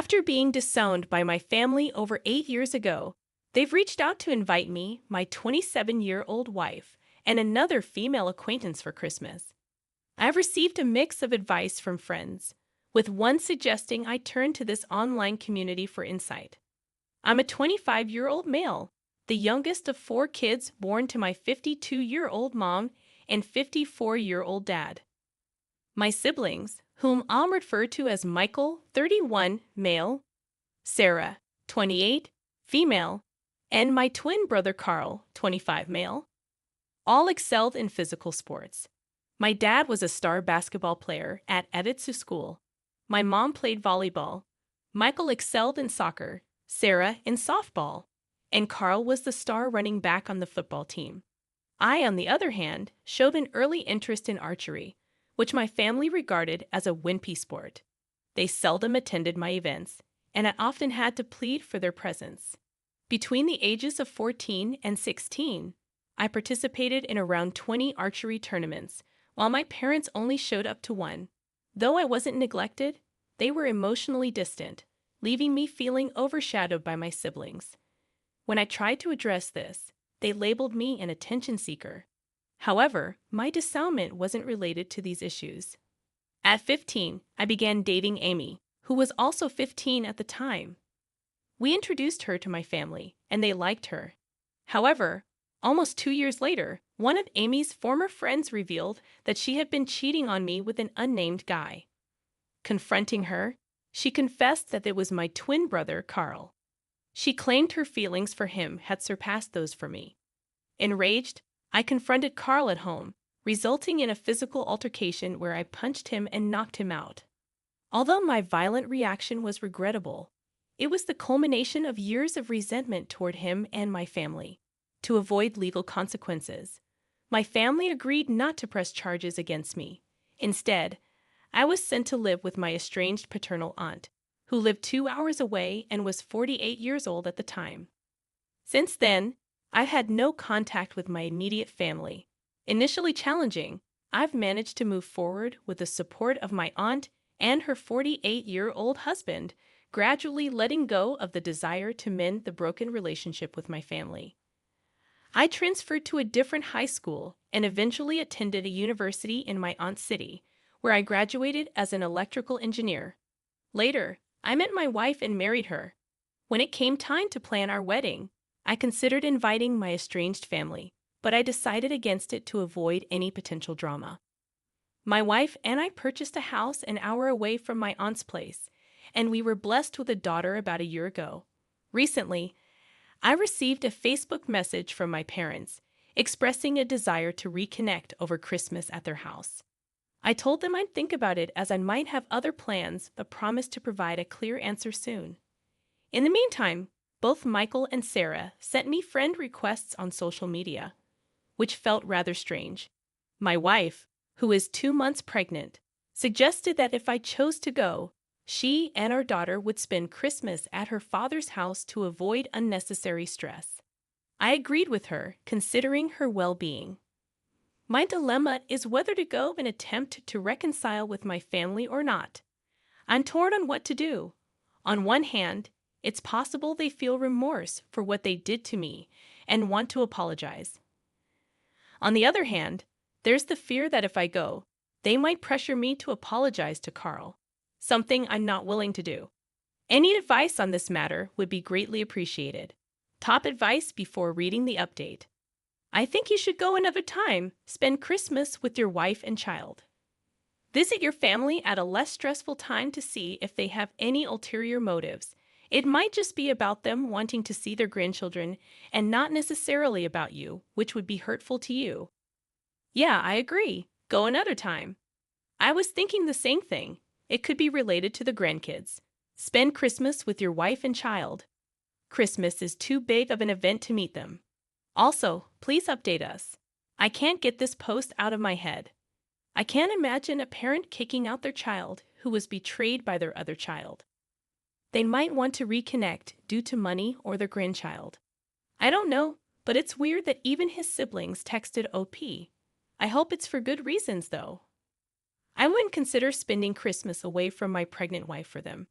After being disowned by my family over 8 years ago, they've reached out to invite me, my 27-year-old wife, and another female acquaintance for Christmas. I've received a mix of advice from friends, with one suggesting I turn to this online community for insight. I'm a 25-year-old male, the youngest of 4 kids born to my 52-year-old mom and 54-year-old dad. My siblings, whom I'll refer to as Michael, 31, male, Sarah, 28, female, and my twin brother Carl, 25, male, all excelled in physical sports. My dad was a star basketball player at Editsu School. My mom played volleyball. Michael excelled in soccer, Sarah in softball, and Carl was the star running back on the football team. I, on the other hand, showed an early interest in archery, which my family regarded as a wimpy sport. They seldom attended my events, and I often had to plead for their presence. Between the ages of 14 and 16, I participated in around 20 archery tournaments, while my parents only showed up to one. Though I wasn't neglected, they were emotionally distant, leaving me feeling overshadowed by my siblings. When I tried to address this, they labeled me an attention seeker. However, my disownment wasn't related to these issues. At 15, I began dating Amy, who was also 15 at the time. We introduced her to my family, and they liked her. However, almost 2 years later, one of Amy's former friends revealed that she had been cheating on me with an unnamed guy. Confronting her, she confessed that it was my twin brother, Carl. She claimed her feelings for him had surpassed those for me. Enraged, I confronted Carl at home, resulting in a physical altercation where I punched him and knocked him out. Although my violent reaction was regrettable, it was the culmination of years of resentment toward him and my family. To avoid legal consequences, my family agreed not to press charges against me. Instead, I was sent to live with my estranged paternal aunt, who lived 2 hours away and was 48 years old at the time. Since then, I've had no contact with my immediate family. Initially challenging, I've managed to move forward with the support of my aunt and her 48-year-old husband, gradually letting go of the desire to mend the broken relationship with my family. I transferred to a different high school and eventually attended a university in my aunt's city, where I graduated as an electrical engineer. Later, I met my wife and married her. When it came time to plan our wedding, I considered inviting my estranged family, but I decided against it to avoid any potential drama. My wife and I purchased a house an hour away from my aunt's place, and we were blessed with a daughter about a year ago. Recently, I received a Facebook message from my parents expressing a desire to reconnect over Christmas at their house. I told them I'd think about it as I might have other plans, but promised to provide a clear answer soon. In the meantime, both Michael and Sarah sent me friend requests on social media, which felt rather strange. My wife, who is 2 months pregnant, suggested that if I chose to go, she and our daughter would spend Christmas at her father's house to avoid unnecessary stress. I agreed with her, considering her well-being. My dilemma is whether to go and attempt to reconcile with my family or not. I'm torn on what to do. On one hand, it's possible they feel remorse for what they did to me and want to apologize. On the other hand, there's the fear that if I go, they might pressure me to apologize to Carl, something I'm not willing to do. Any advice on this matter would be greatly appreciated. Top advice before reading the update. I think you should go another time. Spend Christmas with your wife and child. Visit your family at a less stressful time to see if they have any ulterior motives. It might just be about them wanting to see their grandchildren and not necessarily about you, which would be hurtful to you. Yeah, I agree. Go another time. I was thinking the same thing. It could be related to the grandkids. Spend Christmas with your wife and child. Christmas is too big of an event to meet them. Also, please update us. I can't get this post out of my head. I can't imagine a parent kicking out their child who was betrayed by their other child. They might want to reconnect due to money or their grandchild. I don't know, but it's weird that even his siblings texted OP. I hope it's for good reasons, though. I wouldn't consider spending Christmas away from my pregnant wife for them.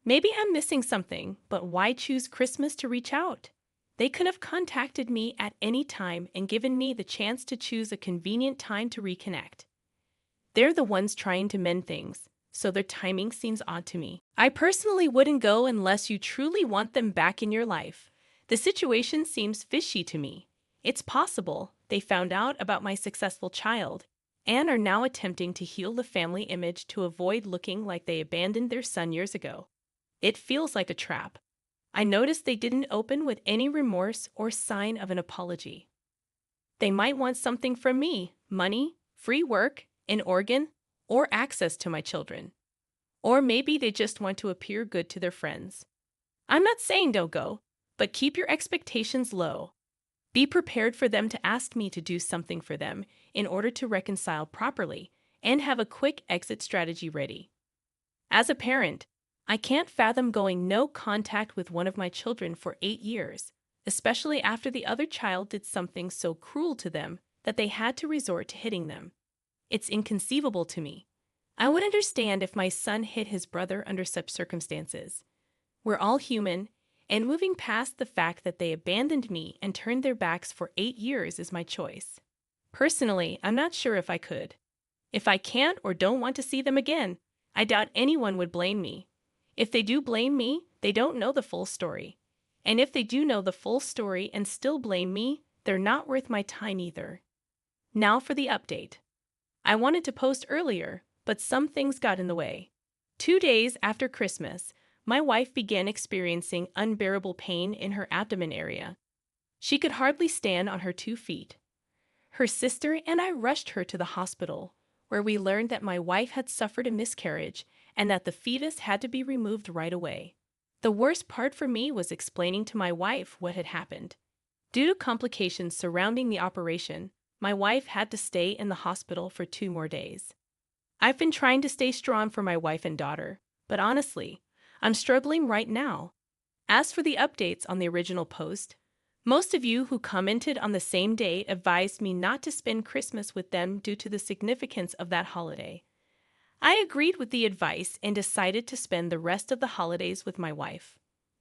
Maybe I'm missing something, but why choose Christmas to reach out? They could have contacted me at any time and given me the chance to choose a convenient time to reconnect. They're the ones trying to mend things, so their timing seems odd to me. I personally wouldn't go unless you truly want them back in your life. The situation seems fishy to me. It's possible they found out about my successful child and are now attempting to heal the family image to avoid looking like they abandoned their son years ago. It feels like a trap. I noticed they didn't open with any remorse or sign of an apology. They might want something from me: money, free work, an organ, or access to my children. Or maybe they just want to appear good to their friends. I'm not saying don't go, but keep your expectations low. Be prepared for them to ask me to do something for them in order to reconcile properly and have a quick exit strategy ready. As a parent, I can't fathom going no contact with one of my children for 8 years, especially after the other child did something so cruel to them that they had to resort to hitting them. It's inconceivable to me. I would understand if my son hit his brother under such circumstances. We're all human, and moving past the fact that they abandoned me and turned their backs for 8 years is my choice. Personally, I'm not sure if I could. If I can't or don't want to see them again, I doubt anyone would blame me. If they do blame me, they don't know the full story. And if they do know the full story and still blame me, they're not worth my time either. Now for the update. I wanted to post earlier, but some things got in the way. 2 days after Christmas, my wife began experiencing unbearable pain in her abdomen area. She could hardly stand on her 2 feet. Her sister and I rushed her to the hospital, where we learned that my wife had suffered a miscarriage and that the fetus had to be removed right away. The worst part for me was explaining to my wife what had happened. Due to complications surrounding the operation, my wife had to stay in the hospital for 2 more days. I've been trying to stay strong for my wife and daughter, but honestly, I'm struggling right now. As for the updates on the original post, most of you who commented on the same day advised me not to spend Christmas with them due to the significance of that holiday. I agreed with the advice and decided to spend the rest of the holidays with my wife.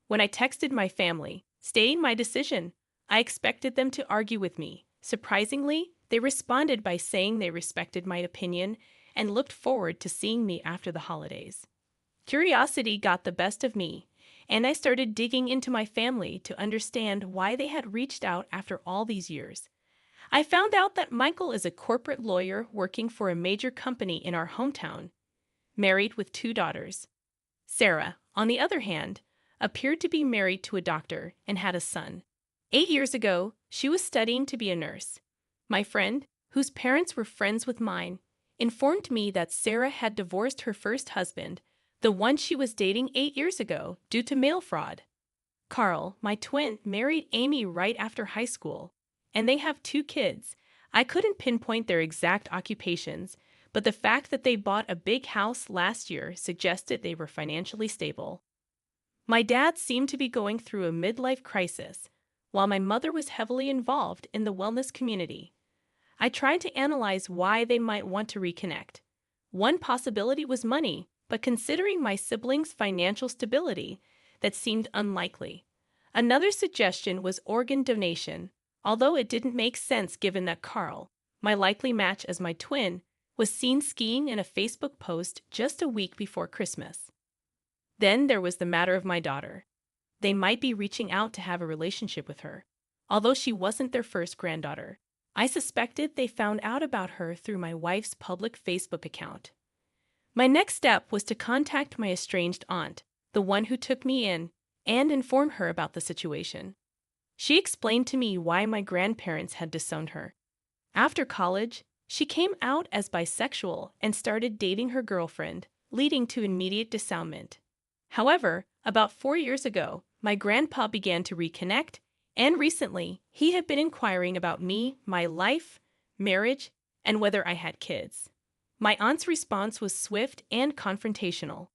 When I texted my family, stating my decision, I expected them to argue with me. Surprisingly, they responded by saying they respected my opinion and looked forward to seeing me after the holidays. Curiosity got the best of me, and I started digging into my family to understand why they had reached out after all these years. I found out that Michael is a corporate lawyer working for a major company in our hometown, married with 2 daughters. Sarah, on the other hand, appeared to be married to a doctor and had a son. 8 years ago, she was studying to be a nurse. My friend, whose parents were friends with mine, informed me that Sarah had divorced her first husband, the one she was dating 8 years ago, due to mail fraud. Carl, my twin, married Amy right after high school, and they have 2 kids. I couldn't pinpoint their exact occupations, but the fact that they bought a big house last year suggested they were financially stable. My dad seemed to be going through a midlife crisis, while my mother was heavily involved in the wellness community. I tried to analyze why they might want to reconnect. One possibility was money, but considering my siblings' financial stability, that seemed unlikely. Another suggestion was organ donation, although it didn't make sense given that Carl, my likely match as my twin, was seen skiing in a Facebook post just a week before Christmas. Then there was the matter of my daughter. They might be reaching out to have a relationship with her. Although she wasn't their first granddaughter, I suspected they found out about her through my wife's public Facebook account. My next step was to contact my estranged aunt, the one who took me in, and inform her about the situation. She explained to me why my grandparents had disowned her. After college, she came out as bisexual and started dating her girlfriend, leading to immediate disownment. However, about 4 years ago, my grandpa began to reconnect, and recently, he had been inquiring about me, my life, marriage, and whether I had kids. My aunt's response was swift and confrontational.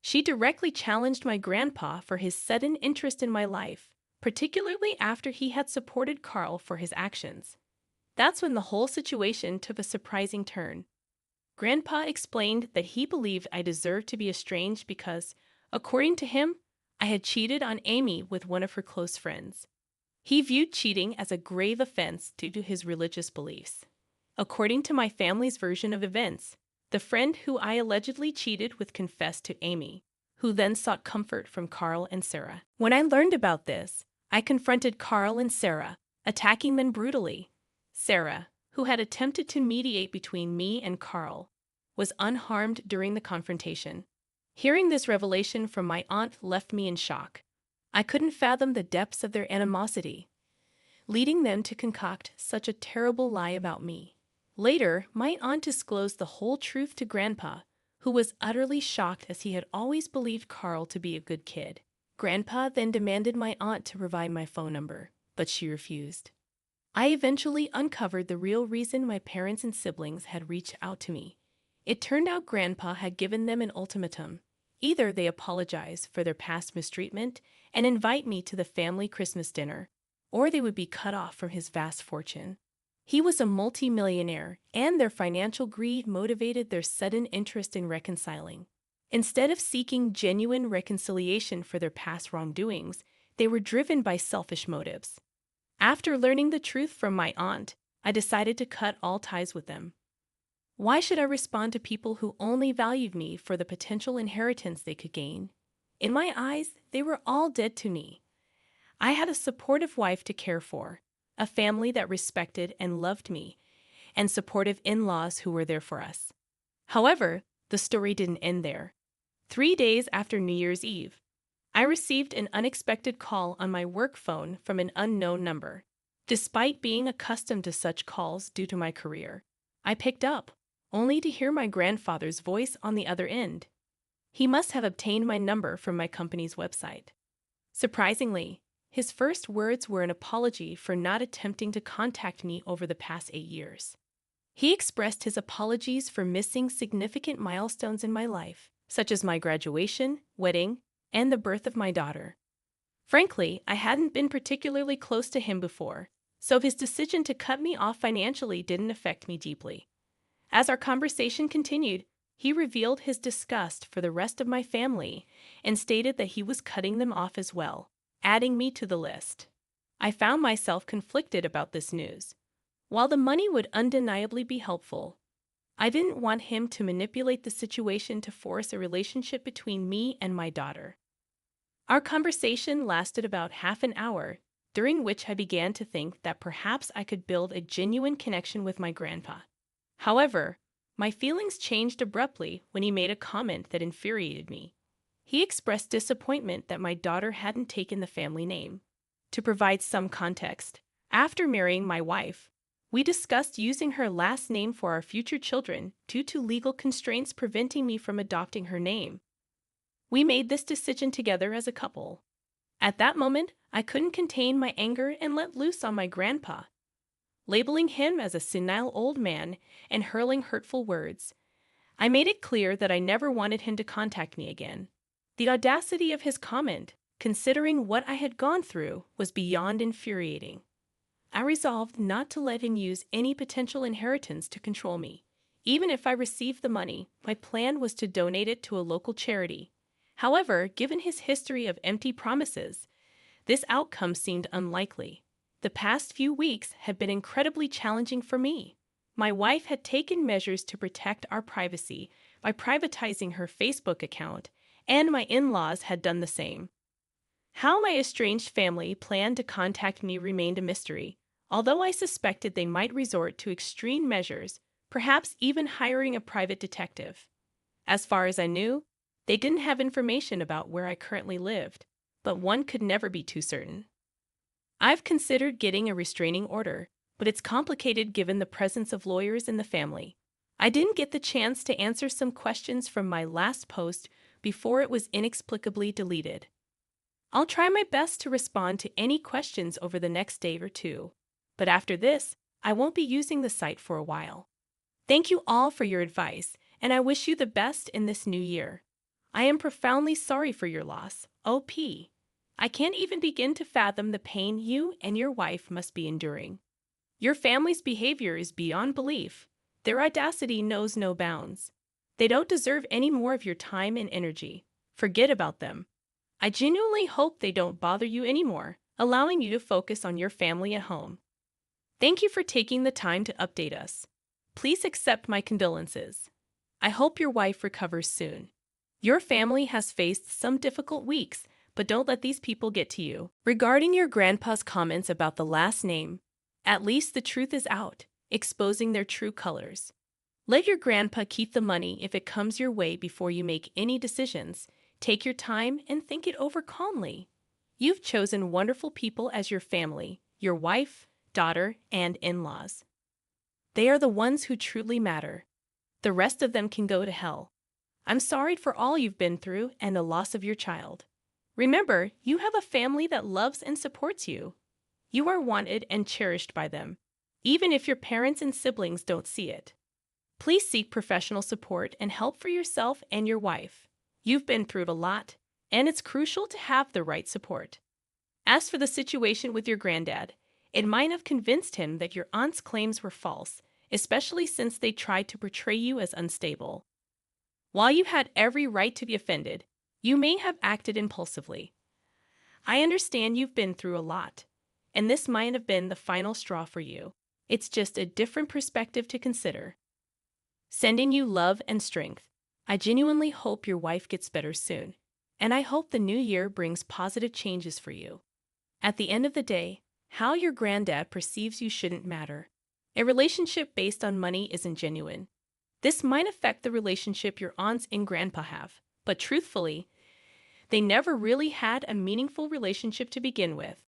She directly challenged my grandpa for his sudden interest in my life, particularly after he had supported Carl for his actions. That's when the whole situation took a surprising turn. Grandpa explained that he believed I deserved to be estranged because, According to him, I had cheated on Amy with one of her close friends. He viewed cheating as a grave offense due to his religious beliefs. According to my family's version of events, the friend who I allegedly cheated with confessed to Amy, who then sought comfort from Carl and Sarah. When I learned about this, I confronted Carl and Sarah, attacking them brutally. Sarah, who had attempted to mediate between me and Carl, was unharmed during the confrontation. Hearing this revelation from my aunt left me in shock. I couldn't fathom the depths of their animosity, leading them to concoct such a terrible lie about me. Later, my aunt disclosed the whole truth to Grandpa, who was utterly shocked as he had always believed Carl to be a good kid. Grandpa then demanded my aunt to provide my phone number, but she refused. I eventually uncovered the real reason my parents and siblings had reached out to me. It turned out Grandpa had given them an ultimatum. Either they apologize for their past mistreatment and invite me to the family Christmas dinner, or they would be cut off from his vast fortune. He was a multimillionaire, and their financial greed motivated their sudden interest in reconciling. Instead of seeking genuine reconciliation for their past wrongdoings, they were driven by selfish motives. After learning the truth from my aunt, I decided to cut all ties with them. Why should I respond to people who only valued me for the potential inheritance they could gain? In my eyes, they were all dead to me. I had a supportive wife to care for, a family that respected and loved me, and supportive in-laws who were there for us. However, the story didn't end there. 3 days after New Year's Eve, I received an unexpected call on my work phone from an unknown number. Despite being accustomed to such calls due to my career, I picked up, only to hear my grandfather's voice on the other end. He must have obtained my number from my company's website. Surprisingly, his first words were an apology for not attempting to contact me over the past 8 years. He expressed his apologies for missing significant milestones in my life, such as my graduation, wedding, and the birth of my daughter. Frankly, I hadn't been particularly close to him before, so his decision to cut me off financially didn't affect me deeply. As our conversation continued, he revealed his disgust for the rest of my family and stated that he was cutting them off as well, adding me to the list. I found myself conflicted about this news. While the money would undeniably be helpful, I didn't want him to manipulate the situation to force a relationship between me and my daughter. Our conversation lasted about half an hour, during which I began to think that perhaps I could build a genuine connection with my grandpa. However, my feelings changed abruptly when he made a comment that infuriated me. He expressed disappointment that my daughter hadn't taken the family name. To provide some context, after marrying my wife, we discussed using her last name for our future children due to legal constraints preventing me from adopting her name. We made this decision together as a couple. At that moment, I couldn't contain my anger and let loose on my grandpa. Labeling him as a senile old man and hurling hurtful words, I made it clear that I never wanted him to contact me again. The audacity of his comment, considering what I had gone through, was beyond infuriating. I resolved not to let him use any potential inheritance to control me. Even if I received the money, my plan was to donate it to a local charity. However, given his history of empty promises, this outcome seemed unlikely. The past few weeks had been incredibly challenging for me. My wife had taken measures to protect our privacy by privatizing her Facebook account, and my in-laws had done the same. How my estranged family planned to contact me remained a mystery, although I suspected they might resort to extreme measures, perhaps even hiring a private detective. As far as I knew, they didn't have information about where I currently lived, but one could never be too certain. I've considered getting a restraining order, but it's complicated given the presence of lawyers in the family. I didn't get the chance to answer some questions from my last post before it was inexplicably deleted. I'll try my best to respond to any questions over the next day or two, but after this, I won't be using the site for a while. Thank you all for your advice, and I wish you the best in this new year. I am profoundly sorry for your loss, OP. I can't even begin to fathom the pain you and your wife must be enduring. Your family's behavior is beyond belief. Their audacity knows no bounds. They don't deserve any more of your time and energy. Forget about them. I genuinely hope they don't bother you anymore, allowing you to focus on your family at home. Thank you for taking the time to update us. Please accept my condolences. I hope your wife recovers soon. Your family has faced some difficult weeks, but don't let these people get to you. Regarding your grandpa's comments about the last name, at least the truth is out, exposing their true colors. Let your grandpa keep the money if it comes your way before you make any decisions. Take your time and think it over calmly. You've chosen wonderful people as your family, your wife, daughter, and in-laws. They are the ones who truly matter. The rest of them can go to hell. I'm sorry for all you've been through and the loss of your child. Remember, you have a family that loves and supports you. You are wanted and cherished by them, even if your parents and siblings don't see it. Please seek professional support and help for yourself and your wife. You've been through a lot, and it's crucial to have the right support. As for the situation with your granddad, it might have convinced him that your aunt's claims were false, especially since they tried to portray you as unstable. While you had every right to be offended, you may have acted impulsively. I understand you've been through a lot, and this might have been the final straw for you. It's just a different perspective to consider. Sending you love and strength. I genuinely hope your wife gets better soon, and I hope the new year brings positive changes for you. At the end of the day, how your granddad perceives you shouldn't matter. A relationship based on money isn't genuine. This might affect the relationship your aunts and grandpa have, but truthfully, they never really had a meaningful relationship to begin with.